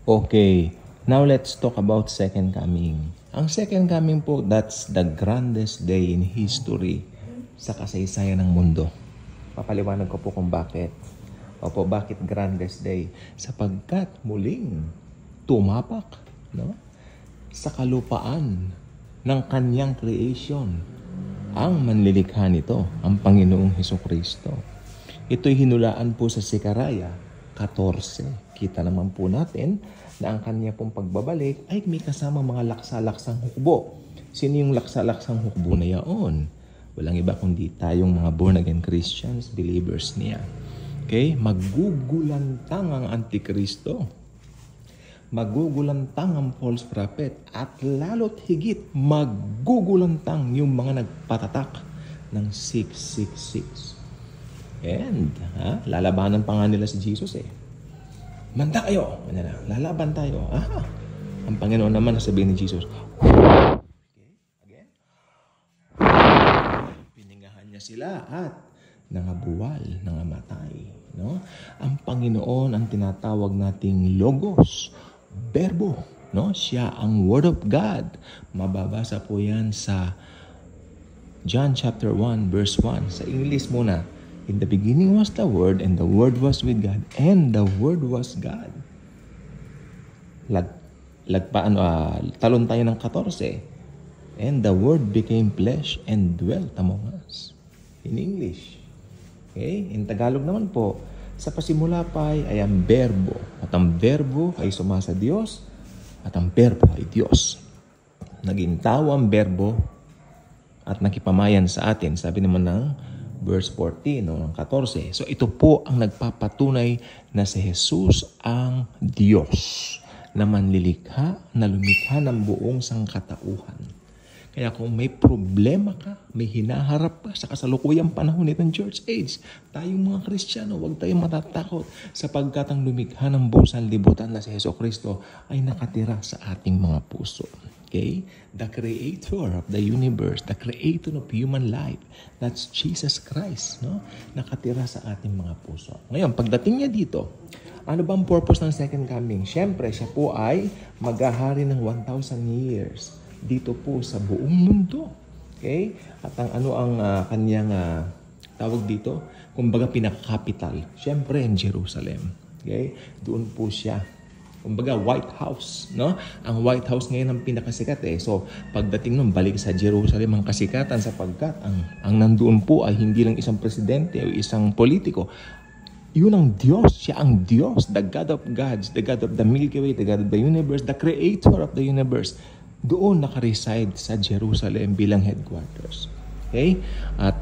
Okay, now let's talk about second coming. Ang second coming po, that's the grandest day in history sa kasaysayan ng mundo. Papaliwanag ko po kung bakit. Opo, bakit grandest day? Sapagkat muling tumapak, no? Sa kalupaan ng kanyang creation ang manlilikha nito, ang Panginoong Hesukristo. Ito'y hinulaan po sa Sekaraya 14. Kita naman po natin na ang kanya pong pagbabalik ay may kasama mga laksa-laksang hukbo. Sino yung laksa-laksang hukbo na yaon? Walang iba kundi tayong mga born-again Christians, believers niya. Okay? Magugulantang ang Antikristo. Magugulantang ang false prophet. At lalo't higit, magugulantang yung mga nagpatatak ng 666. And, lalabanan pa nga nila si Jesus eh. Manda kayo! Lalaban tayo. Ang Panginoon naman, sabihin ni Jesus, okay, again. Piningahan niya sila at nangabuwal, nangamatay. No? Ang Panginoon ang tinatawag nating Logos, Verbo. No? Siya ang Word of God. Mababasa po yan sa John chapter 1 verse 1. Sa English muna. In the beginning was the Word, and the Word was with God, and the Word was God. Talon tayo ng 14. And the Word became flesh and dwelt among us. In English. Okay? In Tagalog naman po, sa pasimula pa ay ang Verbo. At ang Verbo ay sumasa Diyos, at ang Verbo ay Diyos. Naging tao ang Verbo, at nakipamayan sa atin. Sabi naman ng verse 14, ng 14. So ito po ang nagpapatunay na si Jesus ang Diyos na manlilikha, na lumikha ng buong sangkatauhan. Kaya kung may problema ka, may hinaharap ka sa kasalukuyang panahon nitong church age, tayong mga Kristiyano, huwag tayong matatakot sapagkat ang lumikha ng buong sanlibutan na si Jesucristo ay nakatira sa ating mga puso. Okay? The creator of the universe, the creator of human life, that's Jesus Christ, no? Nakatira sa ating mga puso. Ngayon, pagdating niya dito, ano ba ang purpose ng second coming? Siyempre, siya po ay maghahari ng 1,000 years dito po sa buong mundo. Okay? At ang kanyang tawag dito, kumbaga pinaka-capital, siyempre in Jerusalem. Okay? Doon po siya. Kumbaga, White House, no? Ang White House ngayon ang pinakasikat eh. So, pagdating nun, balik sa Jerusalem ang kasikatan sapagkat ang nandoon po ay hindi lang isang presidente o isang politiko. Yun ang Diyos. Siya ang Diyos. The God of gods, the God of the Milky Way, the God of the universe, the creator of the universe. Doon nakareside sa Jerusalem bilang headquarters. Okay? At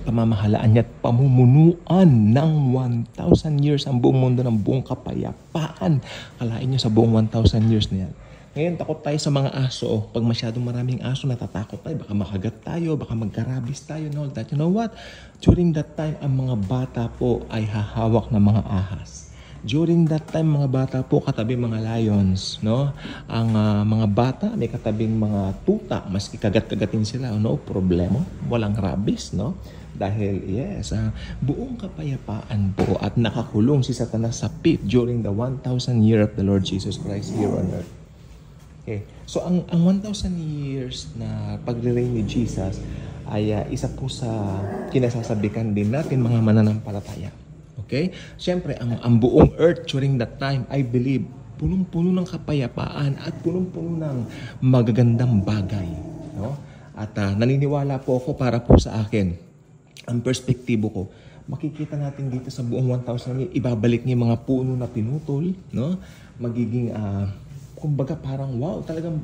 pamamahalaan niya at pamumunuan ng 1,000 years ang buong mundo ng buong kapayapaan. Kalain niyo sa buong 1,000 years na yan. Ngayon, takot tayo sa mga aso. Pag masyadong maraming aso, natatakot tayo. Baka makagat tayo, baka magkarabis tayo and all that. You know what? During that time, ang mga bata po ay hahawak ng mga ahas. During that time, mga bata po katabi mga lions, no? Ang mga bata may katabing mga tuta, maski kagat-kagatin sila, no problema, walang rabies, no? Dahil buong kapayapaan po at nakakulong si Satanas sa pit during the 1,000 year of the Lord Jesus Christ here on earth. Okay. So ang 1,000 years na pagre-reign ni Jesus ay isa po sa kinasasabikan din natin mga mananampalataya. Okay? Siyempre, ang buong earth during that time, I believe, punong-puno ng kapayapaan at punong-puno ng magagandang bagay. No? At naniniwala po ako para po sa akin, ang perspektibo ko, makikita natin dito sa buong 1,000 years, ibabalik niya mga puno na pinutol, no? Magiging, kumbaga parang wow, talagang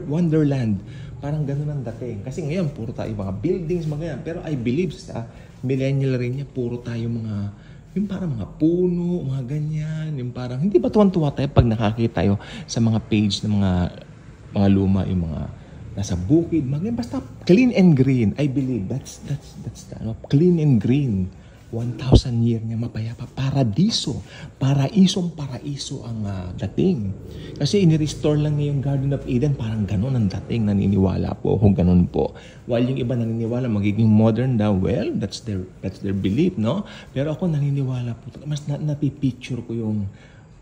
wonderland. Parang ganun ang dating. Kasi ngayon, puro tayo mga buildings, mga ganyan. Pero I believe sa millennial rin niya, puro tayo yung parang mga puno, mga ganyan, yung parang, hindi ba tuwan-tuwa tayo pag nakakita tayo sa mga page ng mga luma, yung mga nasa bukid, mga ganyan, basta clean and green. I believe that's clean and green. 1,000 year niya mapayapa. Paraiso ang dating. Kasi inirestore lang niya yung Garden of Eden, parang ganun ang dating, naniniwala po kung ganun po. While yung iba naniniwala magiging modern daw, well, that's their belief, no? Pero ako naniniwala po, mas napipicture ko yung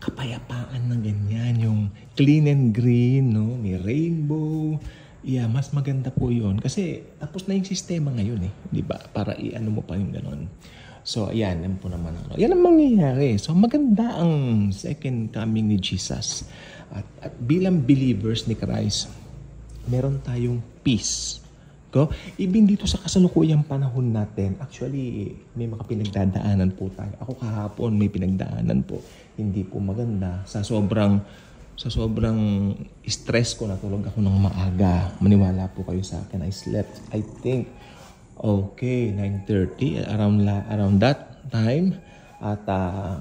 kapayapaan na ganyan, yung clean and green, no? May rainbow. Yeah, mas maganda po yun. Kasi tapos na yung sistema ngayon eh, di ba? Para i-ano mo pa yung ganon. So, ayan, yan po naman. Yan ang mangyayari. So, maganda ang second coming ni Jesus. At bilang believers ni Christ, meron tayong peace. Go? Even dito sa kasalukuyang panahon natin, actually, may mga pinagdadaanan po tayo. Ako kahapon may pinagdaanan po. Hindi po maganda. Sa sobrang stress ko, natulog ako ng maaga. Maniwala po kayo sa akin. I slept, I think, 9:30, around that time. At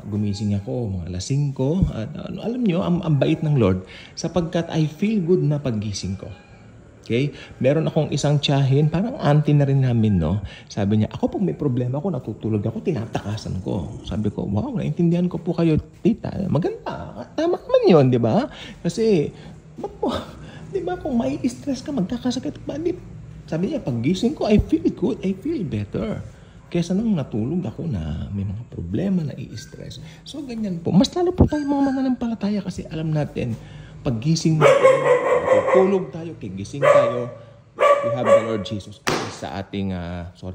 gumising ako, mga alas 5. At alam nyo, ang bait ng Lord, sapagkat I feel good na paggising ko. Okay? Meron akong isang tiyahin, parang auntie na rin namin, no? Sabi niya, ako pag may problema ako, natutulog ako, tinatakasan ko. Sabi ko, wow, naintindihan ko po kayo, tita. Maganda. Tama naman yun, di ba? Kasi, ba't mo, di ba, kung may stress ka, magkakasakit pa, sabi niya, paggising ko, I feel good, I feel better. Kesa nung natulog ako na may mga problema, na i-stress. So, ganyan po. Mas lalo po tayo mga mananampalataya kasi alam natin, paggising natin, tulog tayo, kigising tayo, we have the Lord Jesus Christ sa ating, sa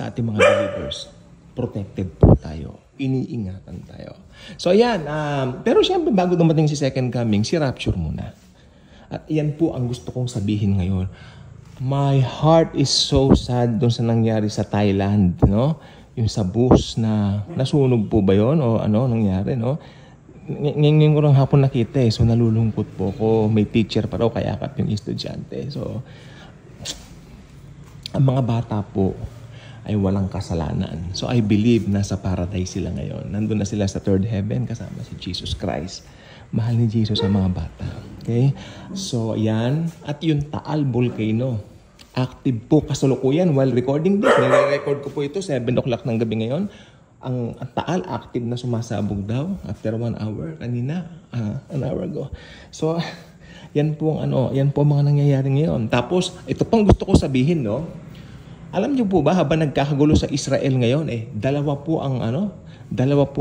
ating mga believers. Protected po tayo. Iniingatan tayo. So, ayan. Pero syempre, bago dumating si second coming, si rapture muna. At yan po ang gusto kong sabihin ngayon. My heart is so sad doon sa nangyari sa Thailand, no? Yung sa bus na nasunog po ba yun? O ano nangyari, no? Ngayon ko lang hapon nakita eh. So, nalulungkot po ko. May teacher pa raw, kayakap yung estudyante. So, ang mga bata po ay walang kasalanan. So, I believe nasa paradise sila ngayon. Nandun na sila sa third heaven kasama si Jesus Christ. Mahal ni Jesus ang mga bata. Okay? So, yan. At yung Taal Volcano. Active po kasalukuyan while recording this. Nire-record ko po ito 7 o'clock ng gabi ngayon. Ang Taal active na sumasabog daw after 1 hour kanina, an hour ago. So, yan po mga nangyayari ngayon. Tapos, ito pang gusto ko sabihin, no? Alam niyo po ba, habang nagkakagulo sa Israel ngayon, dalawa po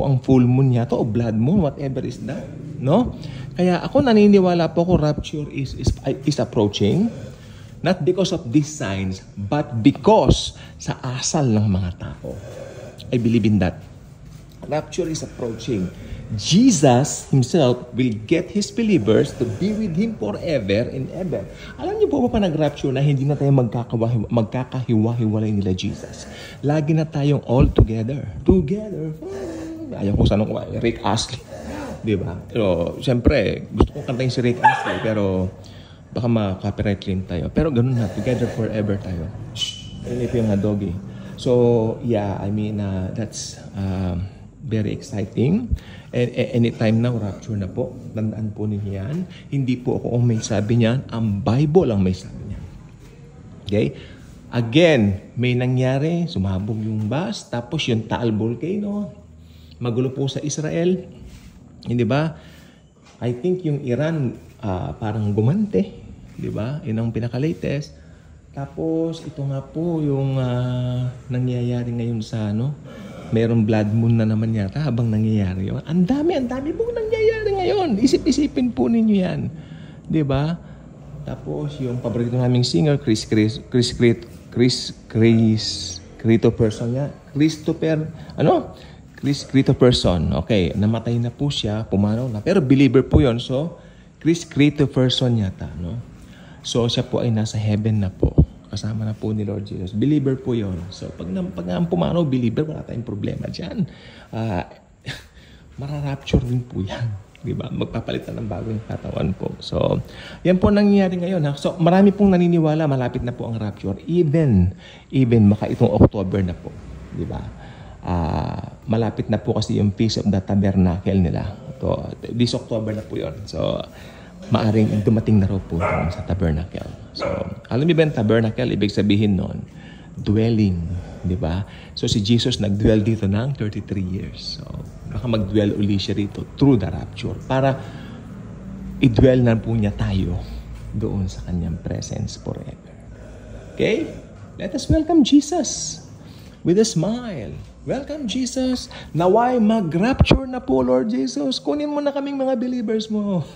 ang full moon yata o blood moon, whatever is that, no? Kaya ako naniniwala po ko rapture is approaching, not because of these signs, but because sa asal ng mga tao. I believe in that. Rapture is approaching. Jesus himself will get his believers to be with him forever and ever. Alam niyo po ba nag-rapture na hindi na tayo magkakahiwa-hiwalay nila Jesus? Lagi na tayong all together. Together. Ayaw ko sanong Rick Astley. Diba? Pero, siyempre, gusto kong kantayin si Rick Astley, pero baka ma-copyright claim tayo. Pero ganun na, together forever tayo. Ayun ito yung doggy. So, yeah, I mean, that's very exciting. And anytime now, rapture na po. Tandaan po ninyo yan. Hindi po ako ang may sabi niyan. Ang Bible ang may sabi niyan. Okay? Again, may nangyari. Sumabog yung bus. Tapos yung Taal Volcano. Magulo po sa Israel. Hindi ba? I think yung Iran parang gumante. Hindi ba? Yun ang pinaka-latest. Tapos, ito nga po yung nangyayari ngayon sa mayroong blood moon na naman yata habang nangyayari yun. Ang dami pong nangyayari ngayon. Isip-isipin po ninyo yan. Diba? Tapos, yung paborito naming singer, Christopher Christopherson. Okay, namatay na po siya, pumanaw na. Pero believer po yun. So, Chris Christopherson yata, no? So, siya po ay nasa heaven na po. Kasama na po ni Lord Jesus. Believer po yun. So, pag ang pumanaw, believer, wala tayong problema dyan. Mararapture din po yan. Diba? Magpapalitan ng bagong katawan po. So, yan po nangyayari ngayon. Ha? So, marami pong naniniwala, malapit na po ang rapture. Even maka itong October na po. Diba? Malapit na po kasi yung Feast of the Tabernacle nila. So, this October na po yun. So, maaring dumating na raw po sa tabernacle. So, alam niyo ba yung tabernacle? Ibig sabihin nun, dwelling. Di ba? So, si Jesus nag-dwell dito ng 33 years. So, baka mag-dwell uli siya rito through the rapture para i-dwell na po niya tayo doon sa kanyang presence forever. Okay? Let us welcome Jesus with a smile. Welcome, Jesus. Naway mag-rapture na po, Lord Jesus. Kunin mo na kaming mga believers mo.